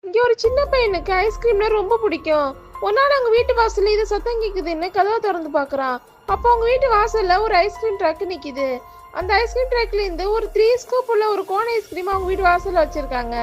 இங்க ஒரு சின்ன பையனுக்கு ஐஸ்கிரீம்னா ரொம்ப பிடிக்கும். ஒரு நாள் அவங்க வீட்டு வாசல்ல இது சத்தம் கேக்குதுன்னு கதவை திறந்து பாக்குறான். அப்போ அவங்க வீட்டு வாசல்ல ஒரு ஐஸ்கிரீம் ட்ரக் நிக்குது. அந்த ஐஸ்கிரீம் ட்ரக்ல இருந்து ஒரு 3 ஸ்கூப் உள்ள ஒரு கோன் ஐஸ்கிரீம் அவங்க வீட்டு வாசல்ல வச்சிருக்காங்க.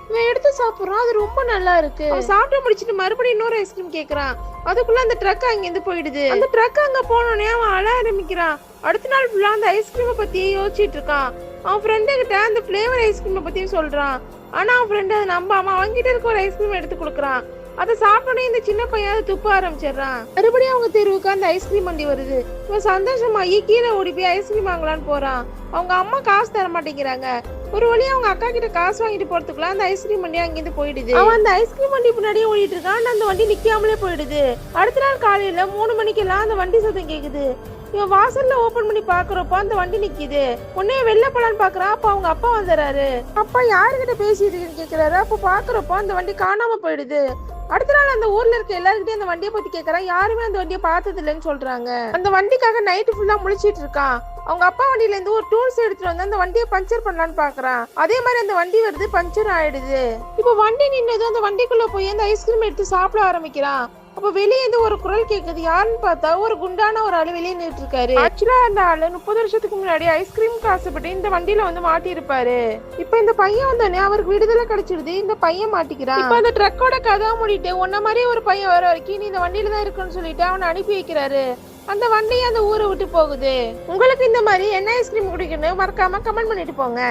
இவன் எடுத்து சாப்பிடுறான். அது ரொம்ப நல்லா இருக்கு. அவன் சாப்பிட்டு முடிச்சிட்டு மறுபடியும் இன்னொரு ஐஸ்கிரீம் கேக்குறான். அதுக்குள்ள அந்த ட்ரக் அங்கிருந்து போயிடுது. அந்த ட்ரக் அங்க போனோடனே அவன் அழ ஆரம்பிக்கிறான். அடுத்த நாள் ஃபுல்லா அந்த ஐஸ்கிரீமை பத்தியே யோசிச்சுட்டு இருக்கான். அவன் ஃப்ரெண்டு கிட்ட அந்த ஃபிளேவர் ஐஸ்கிரீமை பத்தியும் சொல்றான். ஆனா அவன் ஃப்ரெண்டு அதை நம்பாம அவன்கிட்ட இருக்க ஒரு ஐஸ்கிரீம் எடுத்து கொடுக்குறான். அதை சாப்பிட்டோன்னே இந்த சின்ன பையன் அதை துப்ப ஆரம்பிச்சிடுறான். மறுபடியும் அவங்க தெருவுக்கு அந்த ஐஸ்கிரீம் வண்டி வருது. இவன் சந்தோஷமாயி கீழே ஓடி போய் ஐஸ்கிரீம் வாங்கலான்னு போறான். அவங்க அம்மா காசு தர மாட்டேங்கிறாங்க. ஒரு வழியா அவங்க அக்கா கிட்ட காசு வாங்கிட்டு போறதுக்குள்ள அந்த ஐஸ்கிரீம் வண்டி அங்கிருந்து போயிடுது. அவன் அந்த ஐஸ்கிரீம் வண்டி பின்னாடியே ஓடிட்டு இருக்கான். அந்த வண்டி நிக்காமலே போயிடுது. அடுத்த நாள் காலையில 3 மணிக்கெல்லாம் அந்த வண்டி சத்தம் கேக்குது. இவன் வாசல்ல ஓபன் பண்ணி பாக்குறப்போ அந்த வண்டி நிக்குது. உடனே வெளில போலான்னு பாக்குறான். அப்ப அவங்க அப்பா வந்துறாரு. அப்பா யாருகிட்ட பேசிட்டு இருக்கீங்கன்னு கேக்குறாரு. அப்ப பாக்குறப்போ அந்த வண்டி காணாம போயிடுது. அடுத்த நாள் அந்த ஊர்ல இருக்க எல்லாருக்கிட்டையும் அந்த வண்டியை பத்தி கேக்குறான். யாருமே அந்த வண்டியை பார்த்தது இல்லைன்னு சொல்றாங்க. அந்த வண்டிக்காக நைட்டு ஃபுல்லா முழிச்சிட்டு இருக்கான். அவங்க அப்பா வண்டியில இருந்து ஒரு டூல்ஸ் எடுத்துட்டு வந்து அந்த வண்டியை பஞ்சர் பண்ணலான்னு பாக்குறான். அதே மாதிரி அந்த வண்டி வருது, பஞ்சர் ஆயிடுது. இப்ப வண்டி நின்னது. அந்த வண்டிக்குள்ள போய் அந்த ஐஸ்கிரீம் எடுத்து சாப்பிட ஆரம்பிக்கிறான். அப்ப வெளியே இருந்து ஒரு குரல் கேக்குது. யாருன்னு பார்த்தா ஒரு குண்டான ஒரு ஆளு வெளியே நின்று இருக்காரு. ஆக்சுவலா அந்த ஆளு 30 வருஷத்துக்கு முன்னாடி ஐஸ்கிரீம் காசுப்பட்டு இந்த வண்டியில வந்து மாட்டி இருப்பாரு. இப்ப இந்த பையன் வந்தோடனே அவருக்கு விடுதலை கிடைச்சிடுது. இந்த பையன் மாட்டிக்கிறான். இப்ப அந்த ட்ரக்கோட கதவை மூடிட்டு உன்ன மாதிரி ஒரு பையன் வர வரைக்கும் நீ இந்த வண்டியில தான் இருக்குன்னு சொல்லிட்டு அவனை அனுப்பி வைக்கிறாரு. அந்த வண்டி அந்த ஊரை விட்டு போகுது. உங்களுக்கு இந்த மாதிரி என்ன ஐஸ்கிரீம் குடிக்கணும் மறக்காம கமெண்ட் பண்ணிட்டு போங்க.